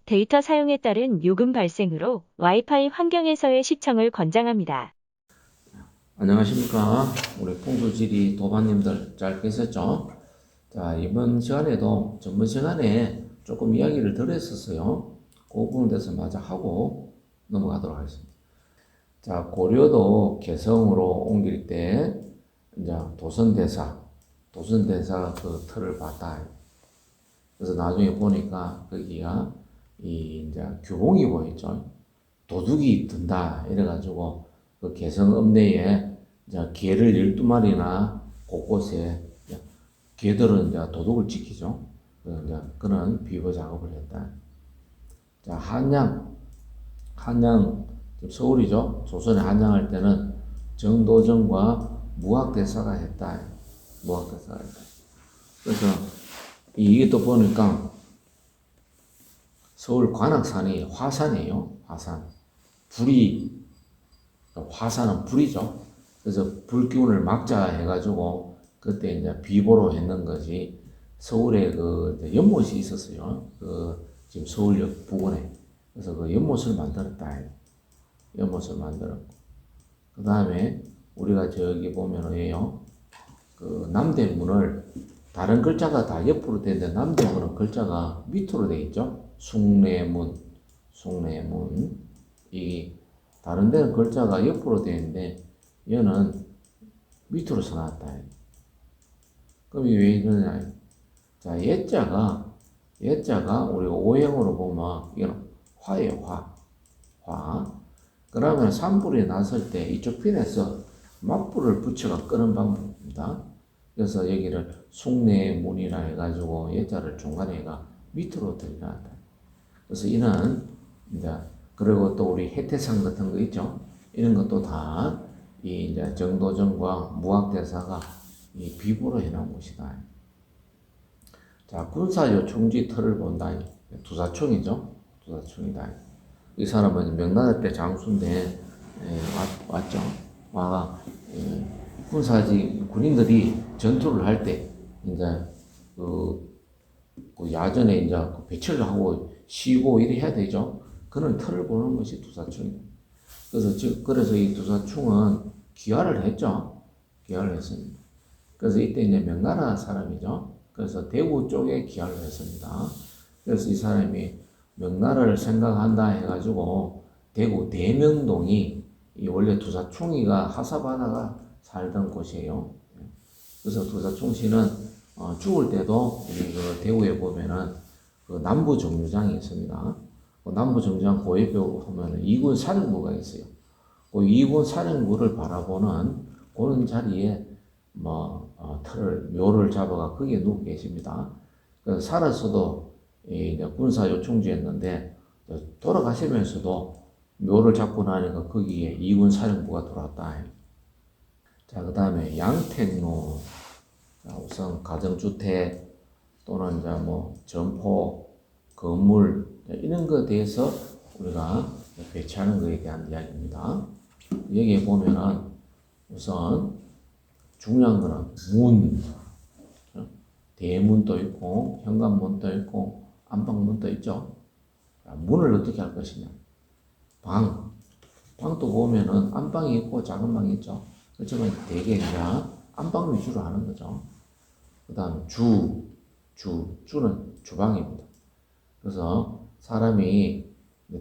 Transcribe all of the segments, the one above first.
데이터 사용에 따른 요금 발생으로 와이파이 환경에서의 시청을 권장합니다. 안녕하십니까. 우리 풍수지리 도반님들 잘 계셨죠? 자, 이번 시간에도 전번 시간에 조금 이야기를 덜 했었어요. 그 부분에 대해서 마저 하고 넘어가도록 하겠습니다. 자, 고려도 개성으로 옮길 때, 이제 도선대사 그 틀을 봤다. 그래서 나중에 보니까 거기가 이제 규봉이 보였죠. 도둑이 든다. 이래가지고 그 개성 읍내에 이제 개를 12마리나 곳곳에 개들은 이제 도둑을 지키죠. 이제 그런 비거 작업을 했다. 자, 한양, 지금 서울이죠. 조선에 한양할 때는 정도전과 무학대사가 했다. 무학대사가 했다. 그래서 이게 또 보니까 서울 관악산이 화산이에요. 화산. 화산은 불이죠. 그래서 불 기운을 막자 해가지고 그때 이제 비보로 했는 것이 서울에 그 연못이 있었어요. 그 지금 서울역 부근에. 그래서 그 연못을 만들었다. 연못을 만들었고. 그 다음에 우리가 저기 보면 왜요? 그 남대문을 다른 글자가 다 옆으로 되는데 남대문은 글자가 밑으로 돼 있죠. 숭례문. 이 다른 데는 글자가 옆으로 되어 있는데 얘는 밑으로 써놨다. 그럼 이게 왜 이러냐? 자, 예자가 우리가 오행으로 보면 이건 화예요. 화. 그러면 산불이 났을 때 이쪽 핀에서 맞불을 붙여가 끄는 방법입니다. 그래서 여기를 숭례문이라 해가지고 예자를 중간에가 밑으로 들여놨다. 그래서 이는 이제 그리고 또 우리 해태상 같은 거 있죠. 이런 것도 다 이 이제 정도전과 무학대사가 이 비보로 해놓은 것이다. 자, 군사요충지 틀을 본다. 두사총이죠. 두사총이다. 이 사람은 명나라 때 장수인데 왔죠. 와가 군인들이 전투를 할 때 이제 그 야전에 이제 배치를 하고 쉬고 이래 해야 되죠. 그런 틀을 보는 것이 두사충이다. 그래서 이 두사충은 귀화를 했죠. 귀화를 했습니다. 그래서 이때 이제 명나라 사람이죠. 그래서 대구 쪽에 귀화를 했습니다. 그래서 이 사람이 명나라를 생각한다 해가지고 대구 대명동이 원래 두사충이가 하사바나가 살던 곳이에요. 그래서 두사충씨는 죽을 때도 우리 그 대구에 보면은 그 남부 정류장이 있습니다. 그 남부 정류장 고위벽 보면은 이군 사령부가 있어요. 그 이군 사령부를 바라보는 그런 자리에 묘를 잡아가 거기에 누워 계십니다. 그래서 살았어도 이제 군사 요충지였는데 돌아가시면서도 묘를 잡고 나니까 거기에 이군 사령부가 들어왔다. 자, 그 다음에 양택로. 자, 우선 가정주택 또는 이제 점포, 건물 이런 것에 대해서 우리가 배치하는 것에 대한 이야기입니다. 여기에 보면은 우선 중요한 거는 문, 대문도 있고 현관문도 있고 안방문도 있죠. 문을 어떻게 할 것이냐. 방도 보면은 안방이 있고 작은 방이 있죠. 그렇지만 대개 이제 안방 위주로 하는 거죠. 그 다음 주는 주방입니다. 그래서 사람이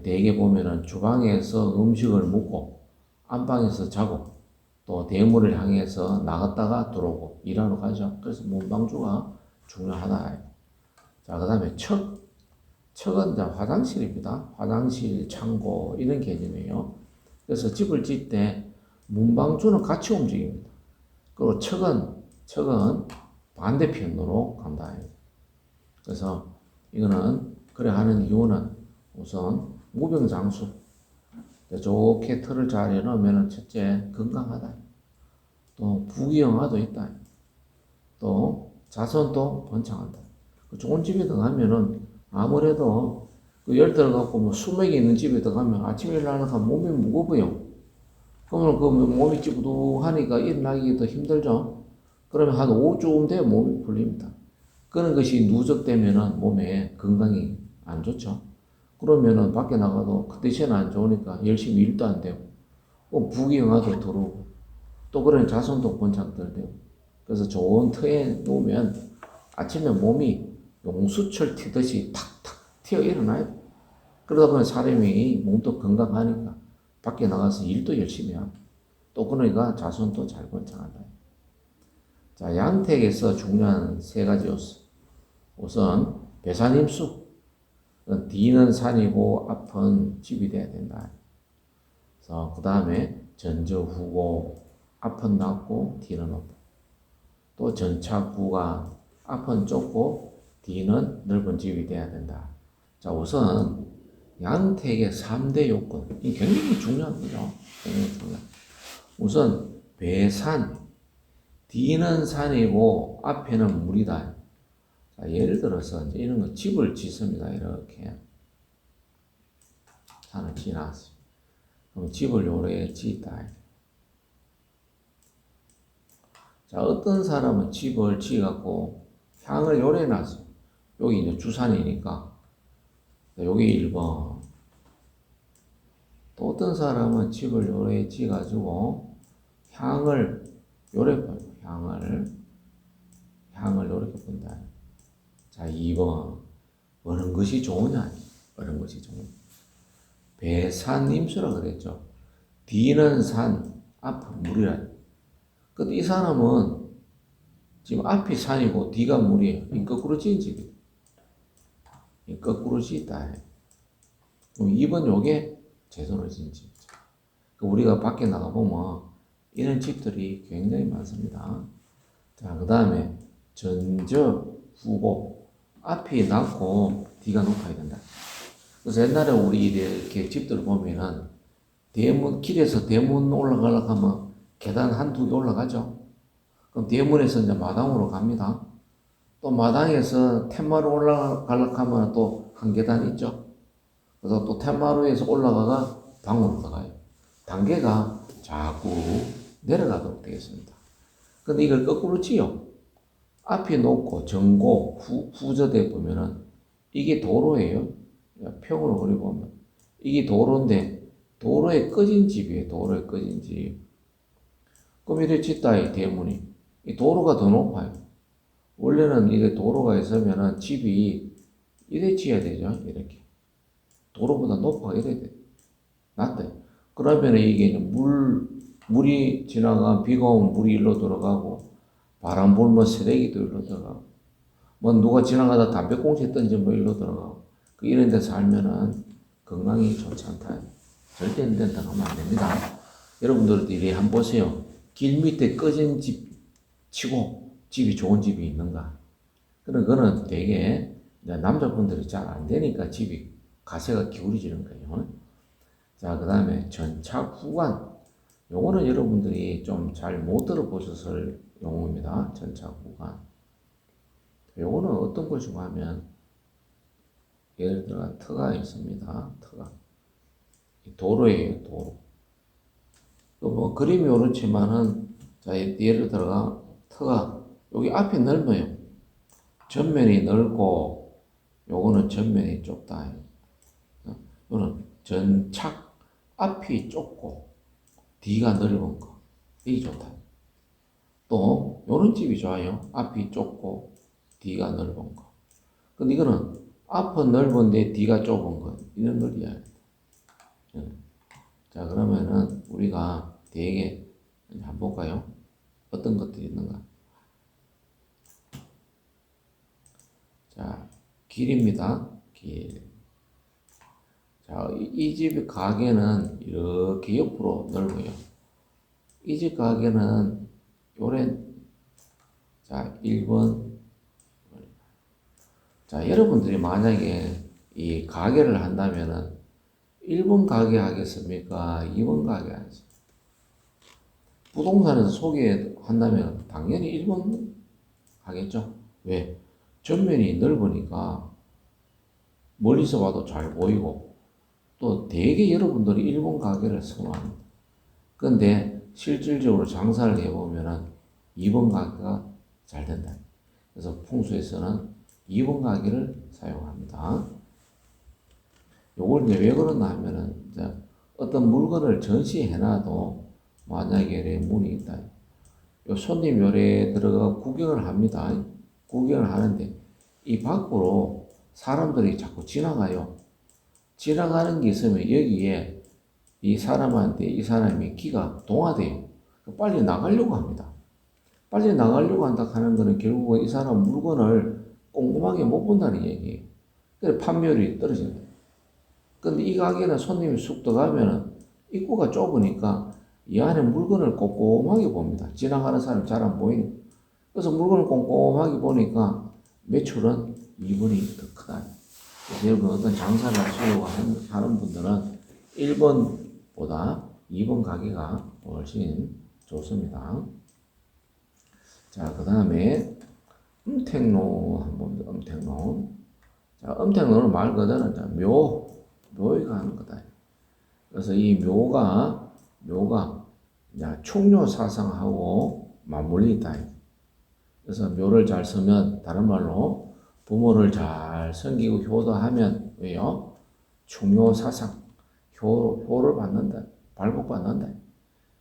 대개 보면은 주방에서 음식을 먹고 안방에서 자고 또 대문을 향해서 나갔다가 들어오고 일하러 가죠. 그래서 문방주가 중요하다. 자, 그 다음에 척은 이제 화장실입니다. 화장실, 창고 이런 개념이에요. 그래서 집을 짓 때 문방주는 같이 움직입니다. 그리고 척은 반대편으로 간다. 그래서 이거는 그래 하는 이유는 우선 무병장수. 좋게 틀을 잘 해놓으면 첫째 건강하다. 또 부귀영화도 있다. 또 자손도 번창한다. 좋은 집에 들어가면은 아무래도 그 열 들어갖고 수맥이 있는 집에 들어가면 아침에 일어나니까 몸이 무거워요. 그러면 그 몸이 찌부둥하니까 일어나기 더 힘들죠. 그러면 한 5주쯤 돼야 몸이 풀립니다. 그런 것이 누적되면은 몸에 건강이 안 좋죠. 그러면은 밖에 나가도 컨디션 안 좋으니까 열심히 일도 안 되고, 부귀영화도 들어오고, 또 그런 자손도 번창들 되고, 그래서 좋은 터에 놓으면 아침에 몸이 용수철 튀듯이 탁탁 튀어 일어나요. 그러다 보면 사람이 몸도 건강하니까 밖에 나가서 일도 열심히 하고, 또 그러니까 자손도 잘 번창한다. 자, 양택에서 중요한 세 가지 요소. 우선 배산임수. 뒤는 산이고 앞은 집이 돼야 된다. 그래서 그 다음에 전저후고, 앞은 낮고 뒤는 높고, 또 전착구가 앞은 좁고 뒤는 넓은 집이 돼야 된다. 자, 우선 양택의 3대 요건, 이 굉장히 중요한 거죠. 굉장히 중요한. 우선 배산, 뒤는 산이고 앞에는 물이다. 자, 예를 들어서 이제 이런 거 집을 짓습니다. 이렇게 산을 지어놨어요. 그럼 집을 요래 짓다. 자, 어떤 사람은 집을 지어갖고 향을 요래 놨어요. 여기 이제 주산이니까 여기 1번. 또 어떤 사람은 집을 요래 지어가지고 향을 요래 봐요. 향을 요렇게 본다. 자, 2번. 어느 것이 좋으냐? 어느 것이 좋으냐? 배산임수라 그랬죠. 뒤는 산, 앞은 물이라. 근데 이 사람은 지금 앞이 산이고 뒤가 물이에요. 이 거꾸로 지은 집이에요. 이 거꾸로 지었다. 2번 요게 제대로 지은 집. 우리가 밖에 나가보면 이런 집들이 굉장히 많습니다. 자, 그 다음에 전저, 후고. 앞이 낮고 뒤가 높아야 된다. 그래서 옛날에 우리 이렇게 집들 보면은 길에서 대문 올라가려고 하면 계단 한두 개 올라가죠. 그럼 대문에서 이제 마당으로 갑니다. 또 마당에서 텐마루 올라가려고 하면 또 한 계단 있죠. 그래서 또 텐마루에서 올라가가 방으로 들어가요. 단계가 자꾸 내려가도록 되겠습니다. 근데 이걸 거꾸로 지요. 앞이 높고 정고 후저대 보면은 이게 도로예요. 평으로 그려보면 이게 도로인데 도로에 꺼진 집이에요. 도로에 꺼진 집. 그럼 이렇게 짓다 이 대문이 이 도로가 더 높아요. 원래는 이게 도로가 있으면은 집이 이래 지어야 되죠. 이렇게 도로보다 높아 이래야 돼. 낮다. 그러면 이게 물이 지나가 비가 오면 물이 일로 들어가고 바람 불면 쓰레기도 일로 들어가고 뭐 누가 지나가다 담배꽁초 던지면 일로 들어가고 이런 데 살면은 건강이 좋지 않다. 절대 이런 데 가면 안 됩니다. 여러분들도 이래 한번 보세요. 길 밑에 꺼진 집 치고 집이 좋은 집이 있는가? 그거는 되게 남자분들이 잘 안 되니까 집이 가세가 기울어지는 거예요. 자, 그 다음에 전착 후관. 요거는 여러분들이 좀 잘 못 들어보셨을 용어입니다. 전착 후관. 요거는 어떤 것이고 하면 예를 들어 터가 있습니다. 터가. 도로예요, 도로. 뭐 그림이 그렇지만은 자, 예를 들어가 터가 여기 앞이 넓어요. 전면이 넓고 요거는 전면이 좁다. 요거는 전착 앞이 좁고 뒤가 넓은 거. 이게 좋다. 또 요런 집이 좋아요. 앞이 좁고 뒤가 넓은 거. 근데 이거는 앞은 넓은데 뒤가 좁은 거. 이런 걸 이해해야 돼. 자, 그러면은 우리가 되게 한번 볼까요? 어떤 것들이 있는가? 자, 길입니다. 길. 자, 이 집 가게는 이렇게 옆으로 넓어요. 이 집 가게는 요래, 자, 1번. 자, 여러분들이 만약에 이 가게를 한다면은 1번 가게 하겠습니까? 2번 가게 하겠습니까? 부동산에서 소개한다면 당연히 1번 하겠죠? 왜? 전면이 넓으니까 멀리서 봐도 잘 보이고 또 되게 여러분들이 1번 가게를 선호합니다. 그런데 실질적으로 장사를 해보면 2번 가게가 잘 된다. 그래서 풍수에서는 2번 가게를 사용합니다. 요걸 이제 왜 그러나 하면은, 이제 어떤 물건을 전시해놔도 만약에 이래 문이 있다. 요 손님 요래 들어가 구경을 합니다. 구경을 하는데 이 밖으로 사람들이 자꾸 지나가요. 지나가는 게 있으면 여기에 이 사람한테 이 사람이 기가 동화돼요. 빨리 나가려고 합니다. 빨리 나가려고 한다 하는 거는 결국은 이 사람 물건을 꼼꼼하게 못 본다는 얘기예요. 그래서 판매율이 떨어지는 거예요. 근데 이 가게는 손님이 쑥 들어가면은 입구가 좁으니까 이 안에 물건을 꼼꼼하게 봅니다. 지나가는 사람 잘 안 보이니까. 그래서 물건을 꼼꼼하게 보니까 매출은 2번이 더 크다. 그래서 여러분 어떤 장사를 하시려고 하는 분들은 1번보다 2번 가게가 훨씬 좋습니다. 자, 그 다음에 음택로 한번 봅니다. 음택로. 자, 음택로는 말 그대로 이제 묘의가 하는 거다. 그래서 이 묘가 이제 충묘 사상하고 맞물리 있다. 그래서 묘를 잘 쓰면 다른 말로 부모를 잘 섬기고 효도하면 왜요? 충묘 사상, 효를 받는다. 발복받는다.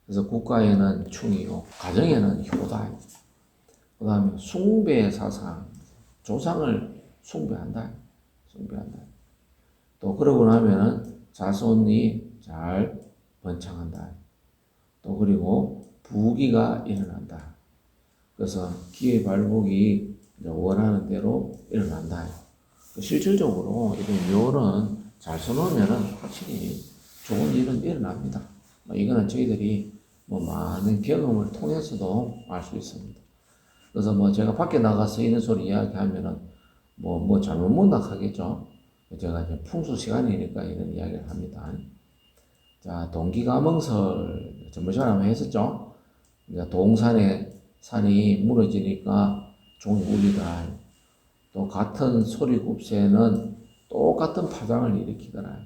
그래서 국가에는 충이요, 가정에는 효다. 그 다음에 숭배 사상, 조상을 숭배한다. 또 그러고 나면은 자손이 잘 번창한다. 또 그리고 부귀가 일어난다. 그래서 기회 발복이 원하는 대로 일어난다. 실질적으로 이런 묘는 잘 써놓으면은 확실히 좋은 일은 일어납니다. 이거는 저희들이 많은 경험을 통해서도 알 수 있습니다. 그래서 제가 밖에 나가서 이런 소리 이야기하면은 잘못 못낙하겠죠. 제가 이제 풍수 시간이니까 이런 이야기를 합니다. 자, 동기가멍설 전번시간에 한번 했었죠. 이제 동산에 산이 무너지니까 종이 울리더라. 또 같은 소리굽새는 똑같은 파장을 일으키더라.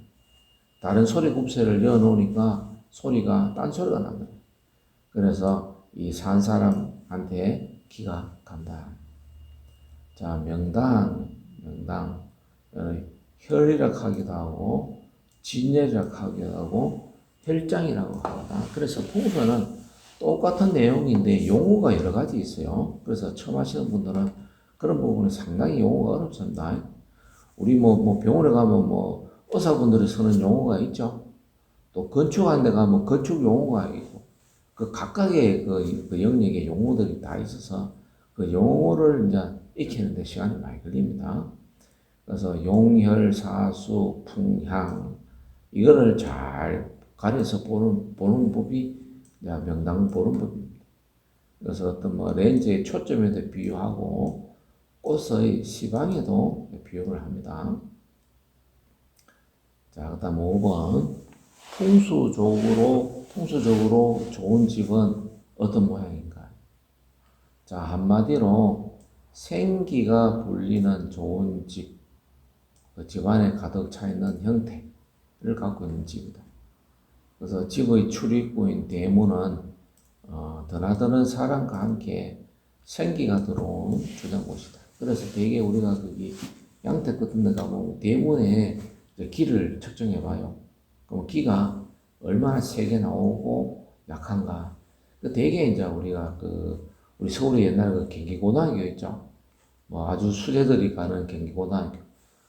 다른 소리굽새를 넣어놓으니까 소리가 딴 소리가 납니다. 그래서 이 산 사람한테 기가 간다. 자, 명당 혈이라 하기도 하고 진열이라 하기도 하고 혈장이라고 하거든. 그래서 풍수는 똑같은 내용인데 용어가 여러 가지 있어요. 그래서 처음 하시는 분들은 그런 부분이 상당히 용어가 어렵습니다. 우리 병원에 가면 의사분들이 쓰는 용어가 있죠. 또 건축하는 데 가면 건축 용어가 있고 그 각각의 그 영역의 용어들이 다 있어서 그 용어를 이제 익히는데 시간이 많이 걸립니다. 그래서 용혈, 사수, 풍향 이거를 잘 가려서 보는 법이 명당 보는 법입니다. 그래서 어떤 렌즈의 초점에도 비유하고 꽃의 시방에도 비유를 합니다. 자, 그다음 5번 풍수적으로 좋은 집은 어떤 모양인가? 자, 한마디로 생기가 불리는 좋은 집, 그 집안에 가득 차 있는 형태를 갖고 있는 집이다. 그래서 집의 출입구인 대문은 드나드는 사람과 함께 생기가 들어온 주된 곳이다. 그래서 대개 우리가 거기 양택 같은 데 가보면 대문에 기를 측정해 봐요. 그럼 기가 얼마나 세게 나오고 약한가. 대개 이제 우리가 우리 서울에 옛날에 경기고등학교 있죠. 아주 수재들이 가는 경기고등학교.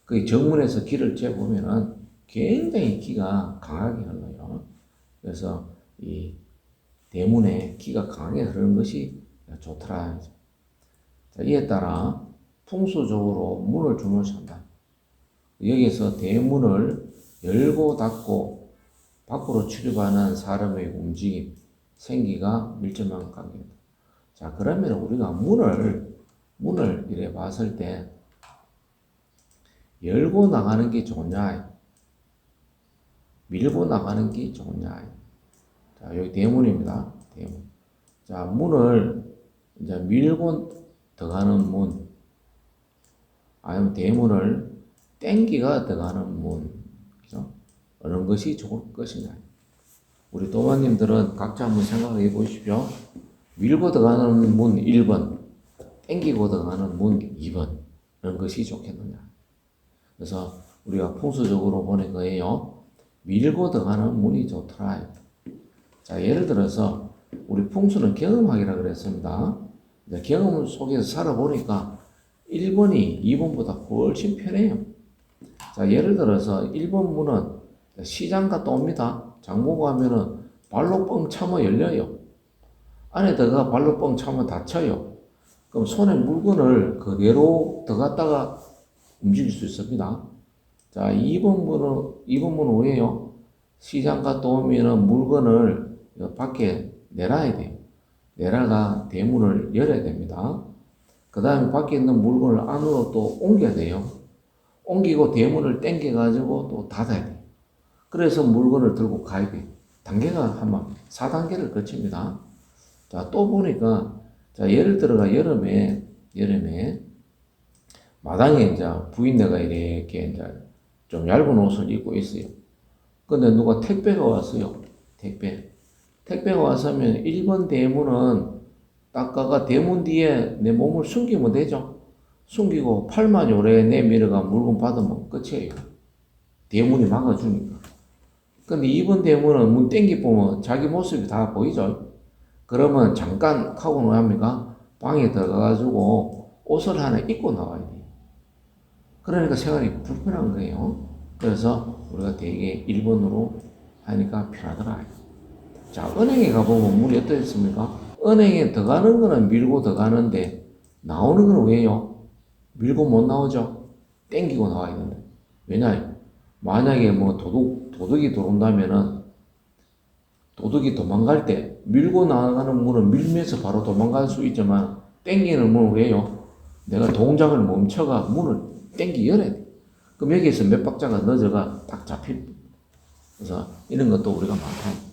그 정문에서 기를 재보면은 굉장히 기가 강하게 흘러요. 그래서 이 대문에 기가 강하게 흐르는 것이 좋더라. 자, 이에 따라 풍수적으로 문을 주무신다. 여기서 대문을 열고 닫고 밖으로 출입하는 사람의 움직임, 생기가 밀접한 관계입니다. 자, 그러면 우리가 문을 이래 봤을 때 열고 나가는 게 좋냐, 밀고 나가는 게 좋냐. 자, 여기 대문입니다. 대문. 자, 문을 이제 밀고 들어가는 문, 아니면 대문을 땡기가 들어가는 문, 그죠? 어느 것이 좋을 것이냐. 우리 도마님들은 각자 한번 생각해 보십시오. 밀고 들어가는 문 1번, 땡기고 들어가는 문 2번, 어느 것이 좋겠느냐. 그래서 우리가 풍수적으로 보는 거예요. 밀고 들어가는 문이 좋더라. 자, 예를 들어서 우리 풍수는 경험학이라 그랬습니다. 이제 경험 속에서 살아보니까 1번이 2번보다 훨씬 편해요. 자, 예를 들어서 1번 문은 시장 갔다 옵니다. 장 보고 가면은 발로 뻥 차면 열려요. 안에 들어가 발로 뻥 차면 다쳐요. 그럼 손에 물건을 그대로 들어갔다가 움직일 수 있습니다. 자, 2번 문은 왜요? 시장 갔다 오면은 물건을 밖에 내놔야 돼요. 내다가 대문을 열어야 됩니다. 그 다음에 밖에 있는 물건을 안으로 또 옮겨야 돼요. 옮기고 대문을 당겨가지고 또 닫아야 돼요. 그래서 물건을 들고 가야 돼요. 단계가 한번 4단계를 거칩니다. 자, 또 보니까, 자, 예를 들어가 여름에 마당에 이제 부인네가 이렇게 이제 좀 얇은 옷을 입고 있어요. 근데 누가 택배가 왔어요. 택배가 왔으면 1번 대문은 닦아가 대문 뒤에 내 몸을 숨기면 되죠. 숨기고 팔만 요래 내밀어가 물건 받으면 끝이에요. 대문이 막아주니까. 근데 2번 대문은 문 땡기 보면 자기 모습이 다 보이죠. 그러면 잠깐 하고 뭐합니까? 방에 들어가가지고 옷을 하나 입고 나와야 돼요. 그러니까 생활이 불편한 거예요. 그래서 우리가 되게 1번으로 하니까 편하더라. 자, 은행에 가보면 문이 어떻습니까? 은행에 들어가는 거는 밀고 들어가는데 나오는 건 왜요? 밀고 못 나오죠? 땡기고 나와야 된다. 왜냐? 만약에 뭐 도둑이 들어온다면은 도둑이 도망갈 때 밀고 나가는 문은 밀면서 바로 도망갈 수 있지만 땡기는 문은 왜요? 내가 동작을 멈춰가 문을 열어야 돼. 그럼 여기에서 몇 박자가 늦어가 딱 잡힙니다. 그래서 이런 것도 우리가 많다.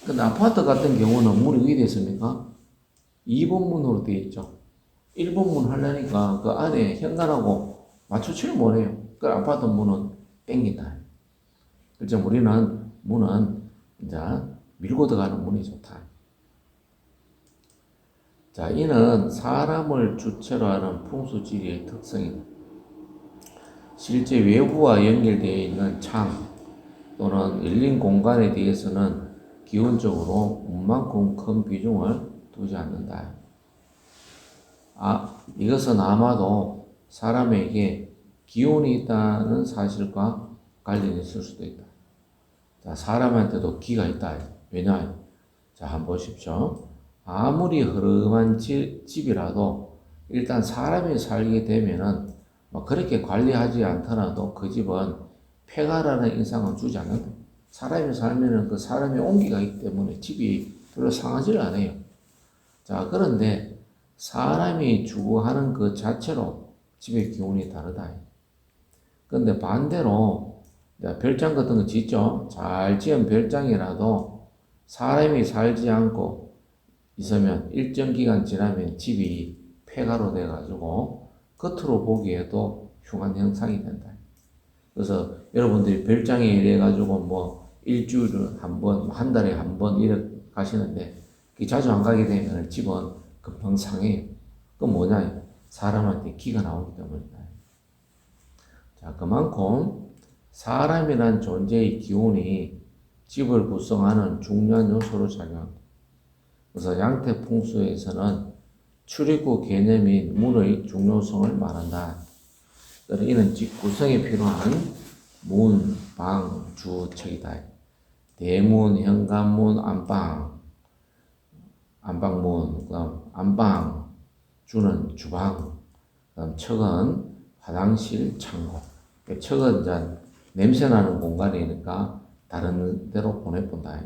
근데 아파트 같은 경우는 문이 어디 됐습니까? 2번 문으로 되어 있죠. 1번 문 하려니까 그 안에 현관하고 맞추지를 못해요. 그 아파트 문은 땡긴다. 그래서 우리는 문은 이제 밀고 들어가는 문이 좋다. 자, 이는 사람을 주체로 하는 풍수지리의 특성이다. 실제 외부와 연결되어 있는 창 또는 열린 공간에 대해서는 기본적으로 문만큼 큰 비중을 두지 않는다. 이것은 아마도 사람에게 기운이 있다는 사실과 관련이 있을 수도 있다. 자, 사람한테도 기가 있다. 왜냐? 자, 한번 보십시오. 아무리 흐름한 집이라도 일단 사람이 살게 되면은 그렇게 관리하지 않더라도 그 집은 폐가라는 인상은 주지 않는다. 사람이 살면은 그 사람의 온기가 있기 때문에 집이 별로 상하지를 않아요. 자, 그런데 사람이 주거하는 그 자체로 집의 기운이 다르다. 근데 반대로 별장 같은 거 짓죠. 잘 지은 별장이라도 사람이 살지 않고 있으면 일정 기간 지나면 집이 폐가로 돼가지고 겉으로 보기에도 흉한 형상이 된다. 그래서 여러분들이 별장에 이래가지고 뭐 일주일에 한 번, 한 달에 한 번 이렇게 가시는데 자주 안 가게 되면 집은 금방 상해요. 그건 뭐냐? 사람한테 기가 나오기 때문이다. 자, 그만큼 사람이란 존재의 기운이 집을 구성하는 중요한 요소로 작용합니다. 그래서 양태풍수에서는 출입구 개념인 문의 중요성을 말한다. 이는 집 구성에 필요한 문, 방, 주, 척이다. 대문, 현관문, 안방문, 그다음 안방, 주는 주방, 그다음 척은 화장실, 창고. 척은 이제 냄새나는 공간이니까 다른 데로 보내본다.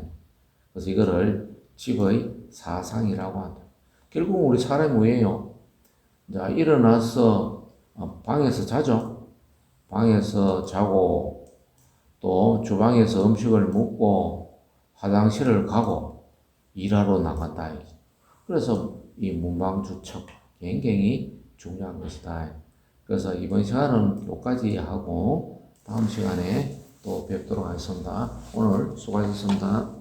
그래서 이거를 집의 사상이라고 한다. 결국 우리 사람이 왜요? 자, 일어나서 방에서 자죠. 방에서 자고 또 주방에서 음식을 먹고 화장실을 가고 일하러 나간다. 그래서 이 문방주척 굉장히 중요한 것이다. 그래서 이번 시간은 여기까지 하고 다음 시간에 또 뵙도록 하겠습니다. 오늘 수고하셨습니다.